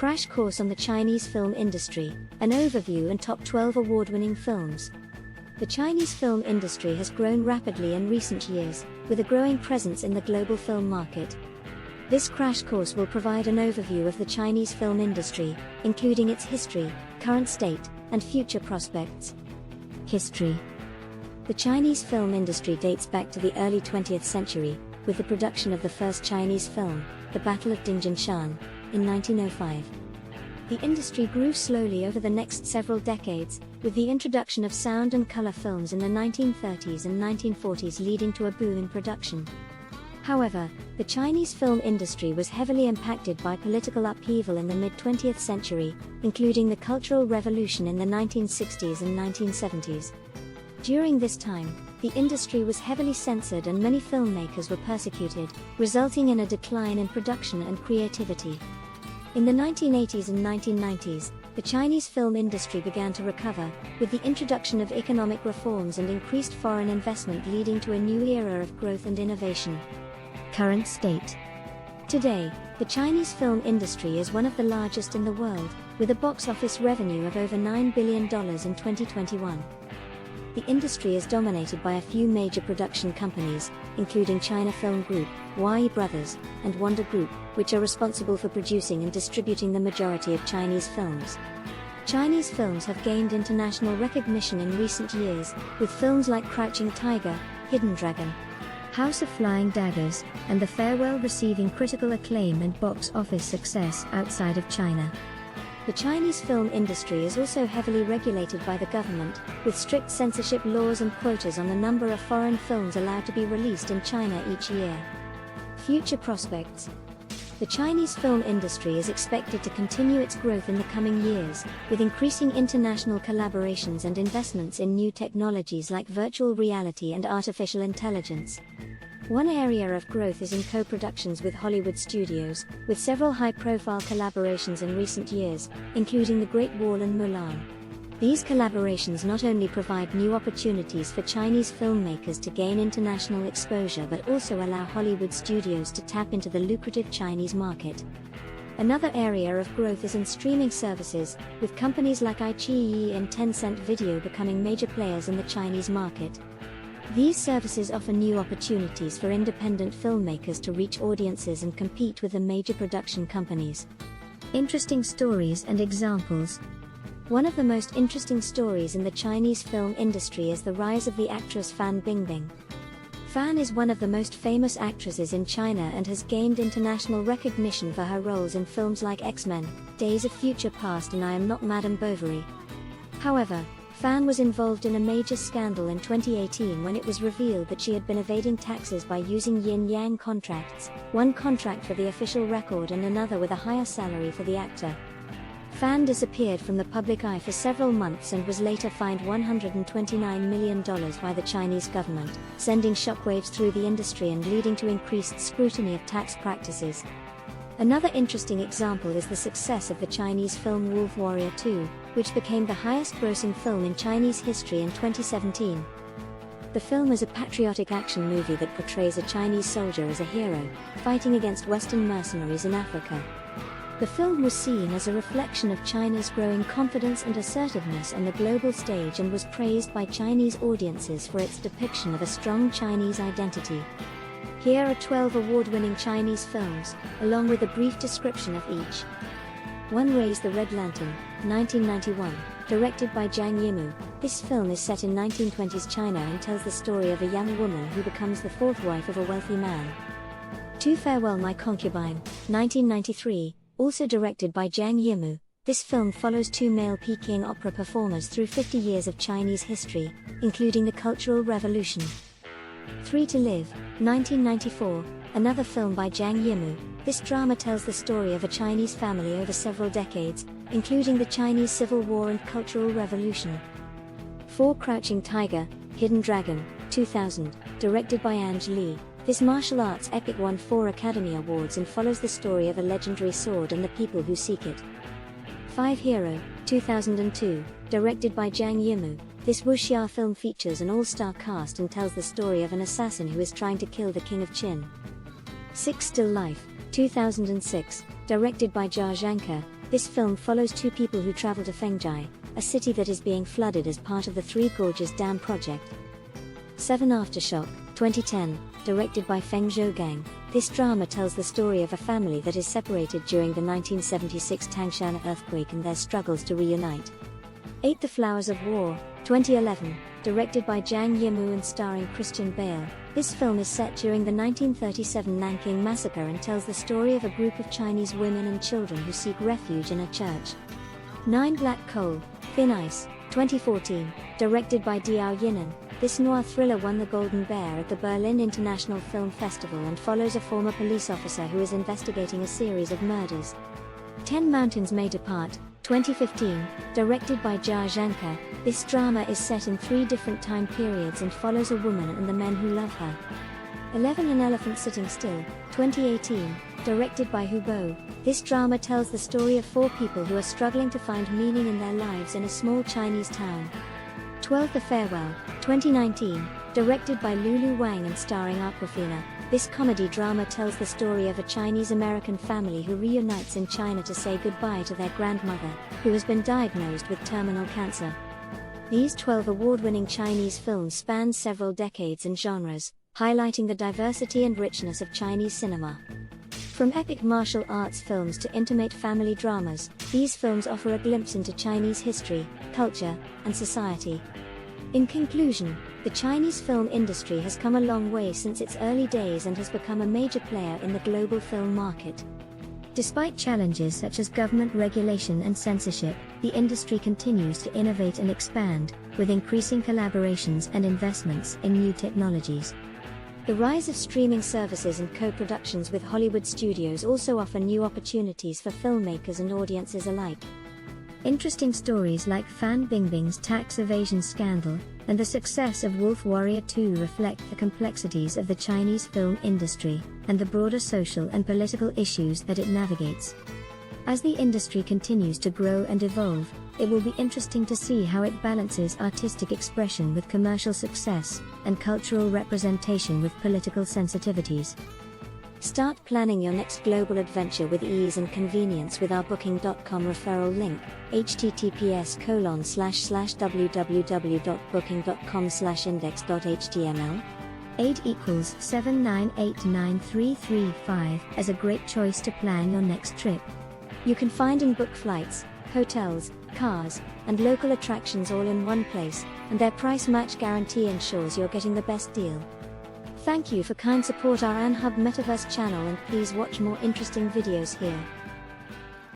Crash Course on the Chinese Film Industry, an overview and top 12 award-winning films. The Chinese film industry has grown rapidly in recent years, with a growing presence in the global film market. This crash course will provide an overview of the Chinese film industry, including its history, current state, and future prospects. History. The Chinese film industry dates back to the early 20th century, with the production of the first Chinese film, The Battle of Dingjianshan, in 1905. The industry grew slowly over the next several decades, with the introduction of sound and color films in the 1930s and 1940s leading to a boom in production. However, the Chinese film industry was heavily impacted by political upheaval in the mid-20th century, including the Cultural Revolution in the 1960s and 1970s. During this time, the industry was heavily censored and many filmmakers were persecuted, resulting in a decline in production and creativity. In the 1980s and 1990s, the Chinese film industry began to recover, with the introduction of economic reforms and increased foreign investment leading to a new era of growth and innovation. Current state. Today, the Chinese film industry is one of the largest in the world, with a box office revenue of over $9 billion in 2021. The industry is dominated by a few major production companies, including China Film Group, Huayi Brothers, and Wanda Group, which are responsible for producing and distributing the majority of Chinese films. Chinese films have gained international recognition in recent years, with films like Crouching Tiger, Hidden Dragon, House of Flying Daggers, and The Farewell receiving critical acclaim and box office success outside of China. The Chinese film industry is also heavily regulated by the government, with strict censorship laws and quotas on the number of foreign films allowed to be released in China each year. Future prospects. The Chinese film industry is expected to continue its growth in the coming years, with increasing international collaborations and investments in new technologies like virtual reality and artificial intelligence. One area of growth is in co-productions with Hollywood studios, with several high-profile collaborations in recent years, including The Great Wall and Mulan. These collaborations not only provide new opportunities for Chinese filmmakers to gain international exposure but also allow Hollywood studios to tap into the lucrative Chinese market. Another area of growth is in streaming services, with companies like iQIYI and Tencent Video becoming major players in the Chinese market. These services offer new opportunities for independent filmmakers to reach audiences and compete with the major production companies. Interesting stories and examples. One of the most interesting stories in the Chinese film industry is the rise of the actress Fan Bingbing. Fan is one of the most famous actresses in China and has gained international recognition for her roles in films like X-Men, Days of Future Past and I Am Not Madame Bovary. However, Fan was involved in a major scandal in 2018 when it was revealed that she had been evading taxes by using yin-yang contracts, one contract for the official record and another with a higher salary for the actor. Fan disappeared from the public eye for several months and was later fined $129 million by the Chinese government, sending shockwaves through the industry and leading to increased scrutiny of tax practices. Another interesting example is the success of the Chinese film Wolf Warrior 2, which became the highest-grossing film in Chinese history in 2017. The film is a patriotic action movie that portrays a Chinese soldier as a hero, fighting against Western mercenaries in Africa. The film was seen as a reflection of China's growing confidence and assertiveness on the global stage and was praised by Chinese audiences for its depiction of a strong Chinese identity. Here are 12 award-winning Chinese films, along with a brief description of each. 1. Raise the Red Lantern, 1991, directed by Zhang Yimou. This film is set in 1920s China and tells the story of a young woman who becomes the fourth wife of a wealthy man. 2. Farewell My Concubine, 1993, also directed by Zhang Yimou. This film follows two male Peking opera performers through 50 years of Chinese history, including the Cultural Revolution. 3. To Live, 1994, another film by Zhang Yimou. This drama tells the story of a Chinese family over several decades, including the Chinese Civil War and Cultural Revolution. 4. Crouching Tiger, Hidden Dragon, 2000, directed by Ang Lee. This martial arts epic won 4 Academy Awards and follows the story of a legendary sword and the people who seek it. 5. Hero, 2002, directed by Zhang Yimou. This wuxia film features an all-star cast and tells the story of an assassin who is trying to kill the King of Qin. 6. Still Life, 2006, directed by Jia Zhangke. This film follows two people who travel to Fengjai, a city that is being flooded as part of the Three Gorges Dam project. 7 Aftershock, 2010, directed by Feng Zhougang. This drama tells the story of a family that is separated during the 1976 Tangshan earthquake and their struggles to reunite. 8 The Flowers of War, 2011, directed by Zhang Yimou and starring Christian Bale. This film is set during the 1937 Nanking massacre and tells the story of a group of Chinese women and children who seek refuge in a church. 9 Black Coal, Thin Ice, 2014, directed by Diao Yinan. This noir thriller won the Golden Bear at the Berlin International Film Festival and follows a former police officer who is investigating a series of murders. 10 Mountains May Depart, 2015, directed by Jia Zhangke. This drama is set in 3 different time periods and follows a woman and the men who love her. 11 An Elephant Sitting Still, 2018, directed by Hu Bo. This drama tells the story of 4 people who are struggling to find meaning in their lives in a small Chinese town. 12 The Farewell, 2019, directed by Lulu Wang and starring Awkwafina. This comedy drama tells the story of a Chinese-American family who reunites in China to say goodbye to their grandmother, who has been diagnosed with terminal cancer. These 12 award-winning Chinese films span several decades and genres, highlighting the diversity and richness of Chinese cinema. From epic martial arts films to intimate family dramas, these films offer a glimpse into Chinese history, culture, and society. In conclusion, the Chinese film industry has come a long way since its early days and has become a major player in the global film market. Despite challenges such as government regulation and censorship, the industry continues to innovate and expand, with increasing collaborations and investments in new technologies. The rise of streaming services and co-productions with Hollywood studios also offer new opportunities for filmmakers and audiences alike. Interesting stories like Fan Bingbing's tax evasion scandal and the success of Wolf Warrior 2 reflect the complexities of the Chinese film industry and the broader social and political issues that it navigates. As the industry continues to grow and evolve, it will be interesting to see how it balances artistic expression with commercial success and cultural representation with political sensitivities. Start planning your next global adventure with ease and convenience with our Booking.com referral link, https://www.booking.com/index.html. 8 equals 7989335 as a great choice to plan your next trip. You can find and book flights, hotels, cars, and local attractions all in one place, and their price match guarantee ensures you're getting the best deal. Thank you for kind support our AnHub Metaverse channel, and please watch more interesting videos here.